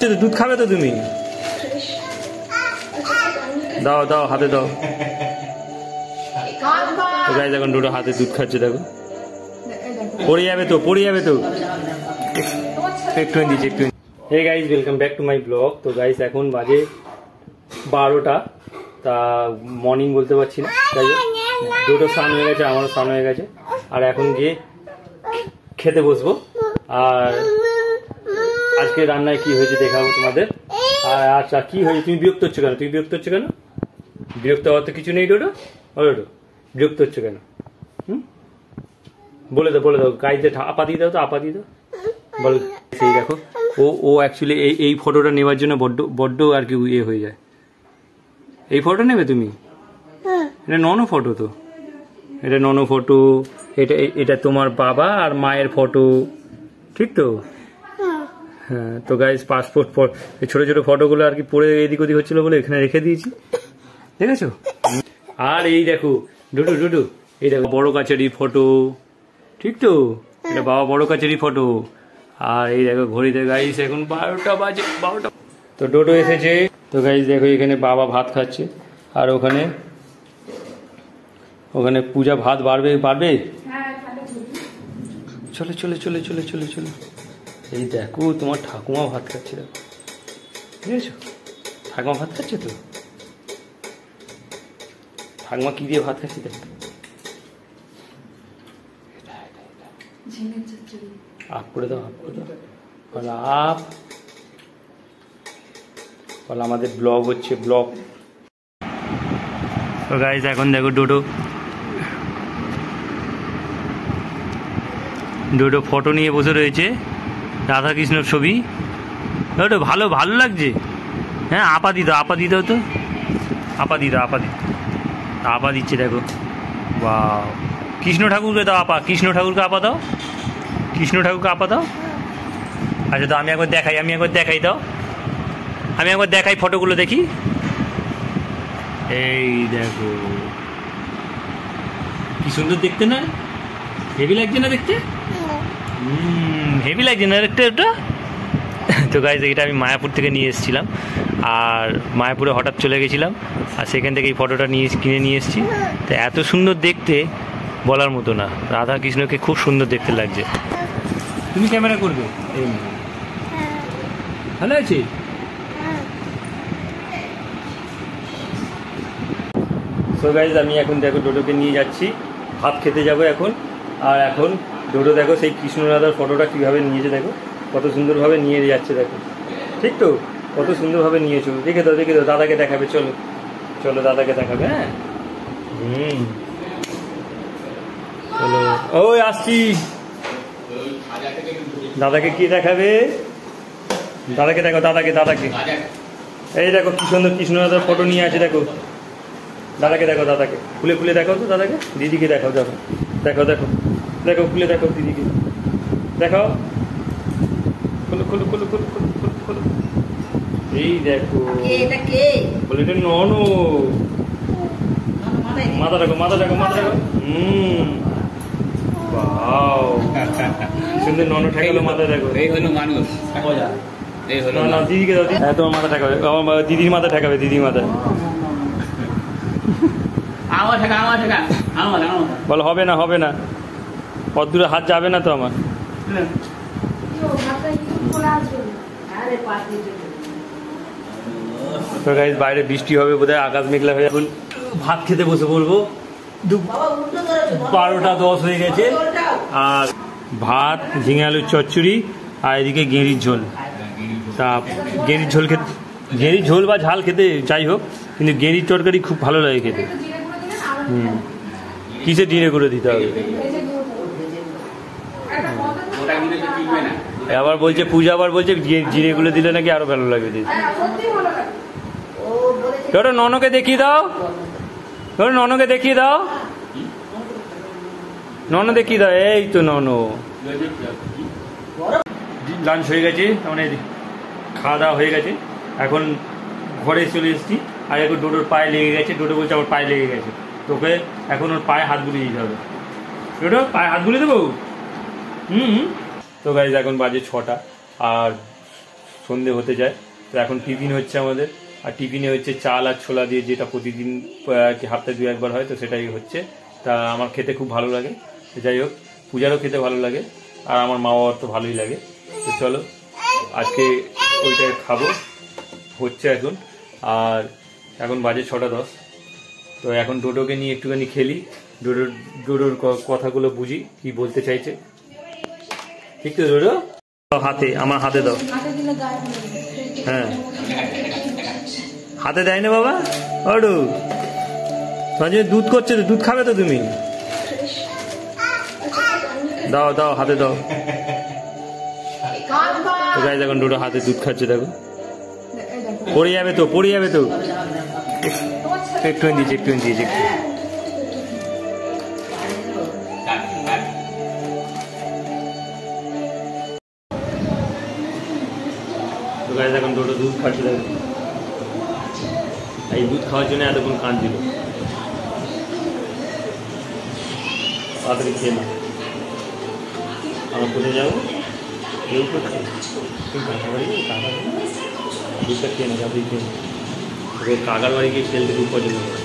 দুধ খাবে তো তুমি? দাও দাও, হাতে দাও। গাইস এখন দুটো হাতে দুধ খাচ্ছে, দেখো। পড়ে যাবে তো, পড়ে যাবে তো। একটু দিচ্ছি, একটু। Hey guys, welcome back to my blog. তো গাইস এখন বাজে 12টা, তা মর্নিং বলতে পারছি না। তাই দুটো স্নান হয়ে গেছে, আমারও স্নান হয়ে গেছে। আর এখন গিয়ে খেতে বসবো। আর আজকে রান্নায় কি হয়েছে দেখাবো তোমাদের। আর আচ্ছা, কি হয়েছে? তুমি বিরক্ত হচ্ছ কেন? তুমি বিরক্ত হচ্ছ কেন? বিরক্ত হওয়ার তো কিছু নেই। ডোডো ডোডো, বিরক্ত হচ্ছ কেন? বলে দাও, বলে দাও। গাইতে আপা দিয়ে দাও তো, আপা দিয়ে দাও। বল। সেই দেখো, ও অ্যাকচুয়ালি এই ফটোটা নেওয়ার জন্য বড্ড আর কি ইয়ে হয়ে যায়। এই ফটো নেবে তুমি? এটা ননো ফটো তো, এটা ননো ফটো। এটা তোমার বাবা আর মায়ের ফটো, ঠিক তো? হ্যাঁ। তো গাইস পাসপোর্ট এই ছোট ছোট ফটোগুলো আর কি পড়ে এদিক ওদিক হচ্ছিল বলে এখানে রেখে দিয়েছি, দেখেছো? আর এই দেখো ডুডু ডুডু, এই দেখো বড় কাছারি ফটো, ঠিক তো? এটা বাবা বড় কাছারি ফটো। আর এই দেখো ঘড়িতে গাইস এখন 12টা বাজে, 12টা। তো ডোডো এসেছে। তো গাইস দেখো এখানে বাবা ভাত খাচ্ছে, আর ওখানে পূজা ভাত বাড়বে। চলে চলে চলে চলে চলে চলে। এই দেখো তোমার ঠাকুমা ভাত খাচ্ছে, দেখো, বুঝেছো? ঠাকুমা ভাত খাচ্ছে তো। ঠাকুমা কি দিয়ে ভাত খাচ্ছে দেখো। আপ করে দাও, আপ করে দাও, বলো আপ। বলো আমাদের ব্লগ হচ্ছে, ব্লগ। তো গাইস এখন দেখো ডোডো ফটো নিয়ে বসে রয়েছে, রাধাকৃষ্ণর ছবি। ওটা ভালো লাগছে। হ্যাঁ, আপা দি দাও, আপা দি দাও তো, আপা দি দাও, আপা দিচ্ছে, দেখো। বাহ, কৃষ্ণ ঠাকুরকে দাও আপা, কৃষ্ণ ঠাকুরকে আপা দাও, কৃষ্ণ ঠাকুরকে আপা দাও। আচ্ছা, তো আমি একবার দেখাই দাও, আমি একবার দেখাই ফটোগুলো দেখি। এই দেখো কি সুন্দর দেখতে না? হেভি লাগছে না দেখতে? হেভি লাগছে না দেখতে ওটা? তো গাইজ এটা আমি মায়াপুর থেকে নিয়ে এসেছিলাম, আর মায়াপুরে হঠাৎ চলে গেছিলাম, আর সেখান থেকে এই ফটোটা কিনে নিয়ে এসেছি। তো এত সুন্দর দেখতে বলার মতো না, রাধা কৃষ্ণকে খুব সুন্দর দেখতে লাগছে। তুমি ক্যামেরা করবে? এই ভালো আছে। সো গাইজ আমি এখন দেখো ডোডোকে নিয়ে যাচ্ছি, ভাত খেতে যাবো এখন। আর এখন ডোডো দেখো সেই কৃষ্ণ রাধার ফটোটা কীভাবে নিয়েছে, দেখো কত সুন্দরভাবে নিয়ে যাচ্ছে, দেখো, ঠিক তো? কত সুন্দরভাবে নিয়েছো, দেখে দাও, দেখে দাও। দাদাকে দেখাবে, চলো চলো, দাদাকে দেখাবে। হ্যাঁ, চলো, ওই আসছি। দাদাকে কি দেখাবে? দাদাকে দেখো, দাদাকে এই দেখো কি সুন্দর কৃষ্ণ রাধার ফটো নিয়ে আছে, দেখো। দাদাকে দেখো, দাদাকে খুলে দেখো তো, দাদাকে। দিদিকে দেখাও, দেখো দেখো দেখো দেখো, খুলে দেখো, দিদিকে দেখাও। খুলো। এই দেখো, বলে এটা ননো। মাথা রাখো। সুন্দর ননো ঠেকালো, মাথা দেখো। এই হলো মানুষ। না, দিদিকে দাও। তোমার মাথা ঠেকাবে, আমার দিদির মাথা ঠেকাবে, দিদির মাথা। বল হবে না, কত দূরে হাত যাবে না তো আমার। তো গাইস বাইরে বৃষ্টি হবে বোধহয়, আকাশ মেঘলা হয়ে। এখন ভাত খেতে বসে পড়বো। 12:10 হয়ে গেছে। আর ভাত, ঝিঙে আলুর চচ্চড়ি, আর এদিকে গেঁড়ির ঝোল। তা গেঁড়ির ঝোল বা ঝাল খেতে যাই হোক, কিন্তু গেঁড়ির তরকারি খুব ভালো লাগে খেতে। কিসে ডিনে করে দিতে হবে? আবার বলছে পূজা, আবার বলছে জিরেগুলো দিলে নাকি আরো ভালো লাগবে দিতে। ধরো ননকে দেখিয়ে দাও, ননো দেখিয়ে দাও। এই তো ননো। লাঞ্চ হয়ে গেছে, মানে খাওয়া দাওয়া হয়ে গেছে। এখন ঘরে চলে এসেছি। আর এখন ডোডোর পায়ে লেগে গেছে। ডোডো বলছে আমার পায়ে লেগে গেছে, তোকে এখন ওর পায়ে হাত বুলিয়ে দিতে হবে। ডোডো পায়ে হাত বুলিয়ে দেবো। তো গাইজ এখন বাজে 6টা, আর সন্ধে হতে যায়। তো এখন টিফিন হচ্ছে আমাদের, আর টিফিনে হচ্ছে চাল আর ছোলা দিয়ে, যেটা প্রতিদিন আর কি সপ্তাহে 2 একবার হয়, তো সেটাই হচ্ছে। তা আমার খেতে খুব ভালো লাগে। যাই হোক, পূজারও খেতে ভালো লাগে, আর আমার মা বাবার তো ভালোই লাগে। তো চলো আজকে ওইটাই খাবো, হচ্ছে এখন। আর এখন বাজে 6:10। তো এখন ডোডোকে নিয়ে একটুখানি খেলি, ডোডোর কথাগুলো বুঝি কি বলতে চাইছে। ঠিক তো ডোডো? হাতে, আমার হাতে দাও। হ্যাঁ, হাতে দেয় না বাবা। ওডু মাঝে দুধ করছে তো, দুধ খাবে তো তুমি? দাও দাও, হাতে দাও। তো গাইস এখন ডোডো হাতে দুধ খাচ্ছে, দেখো। পড়ে যাবে তো, পড়ে যাবে তো। একটু দিয়েছে, একটু দিয়েছে, একটু। তো গাইস এখন ডোডো দুধ খাচ্ছে, দেখো। এই দুধ খাওয়ার জন্য এতক্ষণ কাঁদছিল। তাড়াতাড়ি খেয়ে না, আমরা কোথায় যাবো? কেউ করছে দুধটা খেয়ে না, তাড়াতাড়ি খেয়ে না। কাকার বাড়ি গিয়ে খেলতে খুব পছন্দ করে,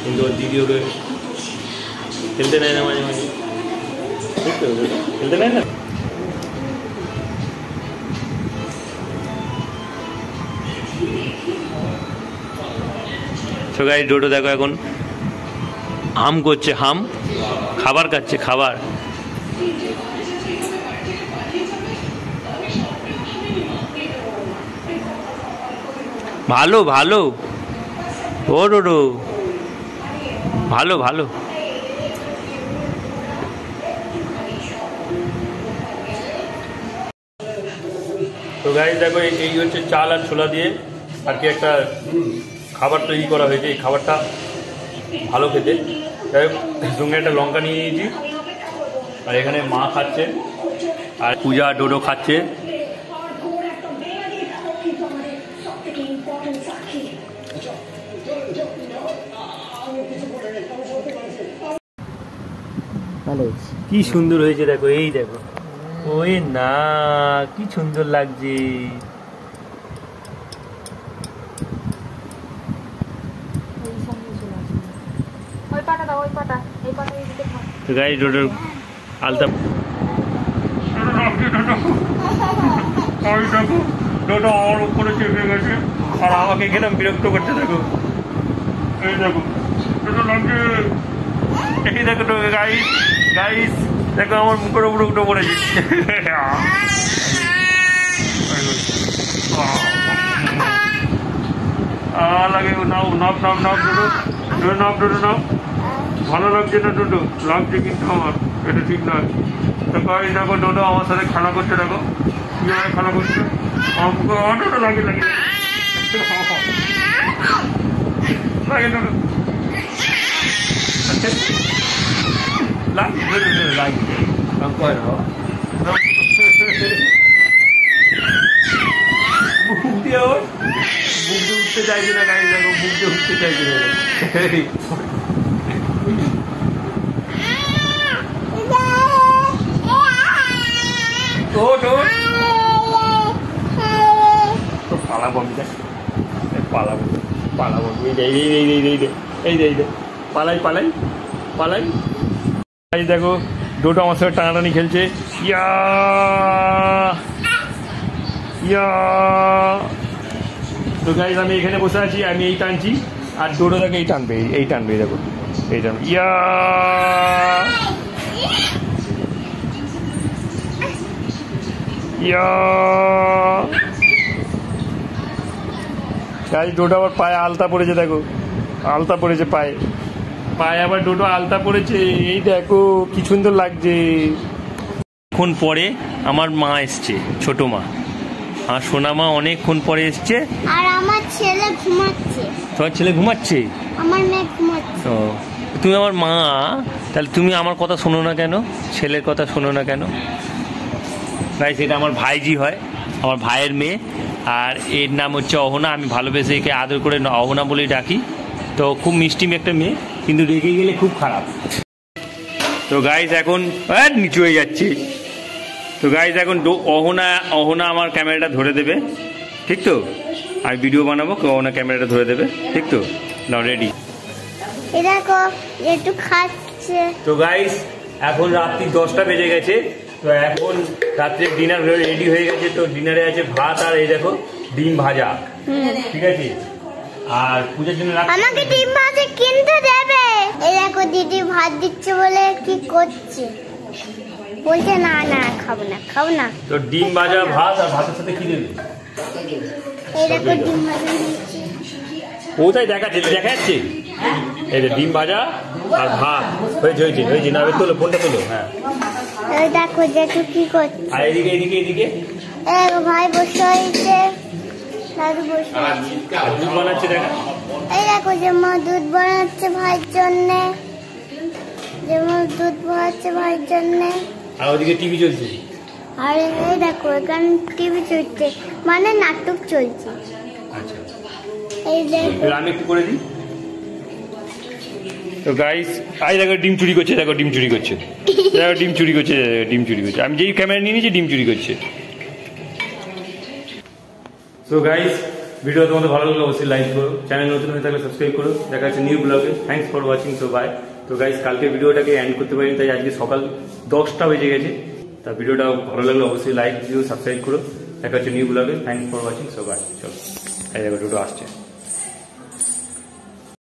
কিন্তু ওর দিদি ওকে খেলতে নেয় না মাঝে মাঝে। বুঝতে হবে, খেলতে নেয় না। তো গাইস ডোডো দেখো এখন হাম করছে, হাম খাবার খাচ্ছে, খাবার। ভালো ভালো, ও ডোডো ভালো ভালো। তো গাইস দেখো এই হচ্ছে চাল আর ছোলা দিয়ে আর কি একটা খাবার তৈরি করা হয়েছে। এই খাবারটা ভালো খেতে। যাই হোক, সঙ্গে একটা লঙ্কা নিয়ে নিয়েছি, আর এখানে মা খাচ্ছে, আর পূজা ডোডো খাচ্ছে। কি সুন্দর হয়েছে দেখো, এই দেখো। ওই না, কি সুন্দর লাগছে। তো গাইস ডোডোর আলতা, ডোডো আমার উপরে চেপে গেছে আর আমাকে এখানে বিরক্ত করছে। দেখো এই দেখো ডোডো লাগছে, এই দেখো গাইস গাইস দেখো আমার মুখের উপরে উঠে পড়েছে। লাগে নাও, নাপ নাপ নাপ ডোডো, ডোডো নাপ, ডোডো নাপ। ভালো লাগছে না ডোডো? লাগছে কিন্তু আমার, এটা ঠিক নয়। তো গাইস দেখো ডোডো আমার সাথে খানা করছে, দেখো কিভাবে খানা করছে। আমার মুখে অনেকটা লাগে লাগে লাগে ডোডো, মুখ দিয়ে উঠতে চাইছে না গাইস, দেখো মুখ দিয়ে উঠতে চাইছে না। পালাবো আমি, পালাবো পালাবো, এই পালাই পালাই পালাই। দেখো ডোডো আমার সাথে টানাটানি খেলছে। ইয়া ইয়া। তো গাইস আমি এখানে বসে আছি, আমি এই টানছি, আর ডোডো দেখো এই টানবে, এই টানবে, দেখো এই টানবে। ইয়া ইয়া। গাইস ডোডো আবার পায়ে আলতা পড়েছে, দেখো আলতা পড়েছে পায়ে, পায়ে আবার ডোডো আলতা পড়েছে। এই দেখো কি সুন্দর লাগছে। অনেকক্ষণ পরে আমার মা এসছে, ছোট মা, আর সোনা মা অনেকক্ষণ পরে এসছে। আর আমার ছেলে ঘুমাচ্ছে। তোমার ছেলে ঘুমাচ্ছে? আমার মেয়ে ঘুমাচ্ছে। ও, তুমি আমার মা, তাহলে তুমি আমার কথা শোনো না কেন? ছেলের কথা শোনো না কেন? গাইস এটা আমার ভাইজি হয়, আমার ভাইয়ের মেয়ে, আর এর নাম হচ্ছে অহনা। আমি ভালোবেসে একে আদর করে অহনা বলেই ডাকি। তো খুব মিষ্টি একটা মেয়ে, কিন্তু রেগে গেলে খুব খারাপ। তো গাইস এখন নিচু হয়ে যাচ্ছে, তো গাইজ এখন অহনা অহনা আমার ক্যামেরাটা ধরে দেবে, ঠিক তো? আমি ভিডিও বানাবো, অহনা ক্যামেরাটা ধরে দেবে, ঠিক তো? নাও রেডি। এই দেখো একটু খাচ্ছে। তো গাইজ এখন রাত্রি 10টা বেজে গেছে। তো এখন রাত্রে ডিনার রেডি হয়ে গেছে। তো ডিনারে আছে ভাত আর এই দেখো ডিম ভাজা, ঠিক আছে? আর পূজার জন্য আমাকে ডিম ভাজা কিনতে দেবে। এই দেখো দিদি ভাত দিচ্ছে বলে কি করছে, বলছে না না খাবো না খাবো না। তো ডিম ভাজা ভাত আর ভাতের সাথে কি দেবে? এই দেখো ডিম ভাজা দিচ্ছে। কোথায় দেখাচ্ছে? দেখা যাচ্ছে এই যে ডিম ভাজা আর ভাত হয়েছে হয়েছে হয়েছে। না তোলো, ফোনটা তোলো। হ্যাঁ এই দেখো জেঠু কি করছে। আর এদিকে এদিকে এদিকে এই দেখো ভাই বসে হয়েছে, দাদু বসে আর দুধ বানাচ্ছে দেখা। এই দেখো যে মা দুধ বানাচ্ছে ভাইয়ের জন্যে, যে মা দুধ বানাচ্ছে ভাইয়ের জন্যে। আর ওদিকে টিভি চলছে। আর এই দেখো এখানে টিভি চলছে, মানে নাটক চলছে। আচ্ছা এই দেখো এবার আমি একটু করে দিই। তো গাইস আই দেখো ডিম চুরি করছে, দেখো ডিম চুরি করছে, দেখো ডিম চুরি করছে, ডিম চুরি করছে। আমি যেই ক্যামেরা নিয়ে নিয়েছি ডিম চুরি করছে। তো গাইস ভিডিও তোমাদের ভালো লাগলে অবশ্যই লাইক করো, চ্যানেল নতুন হয়ে থাকলে সাবস্ক্রাইব করো। দেখা যাচ্ছে নিউ ব্লগে। Thanks for watching. তো বাই। তো গাইস কালকে ভিডিওটাকে এন্ড করতে পারিনি, তাই আজকে সকাল 10টা বেজে গেছে। তা ভিডিওটা ভালো লাগলে অবশ্যই লাইক দিও, সাবস্ক্রাইব করো। দেখা যাচ্ছে নিউ ব্লগে। Thanks for watching. So bye. চলো এই দেখো দুটো আসছে।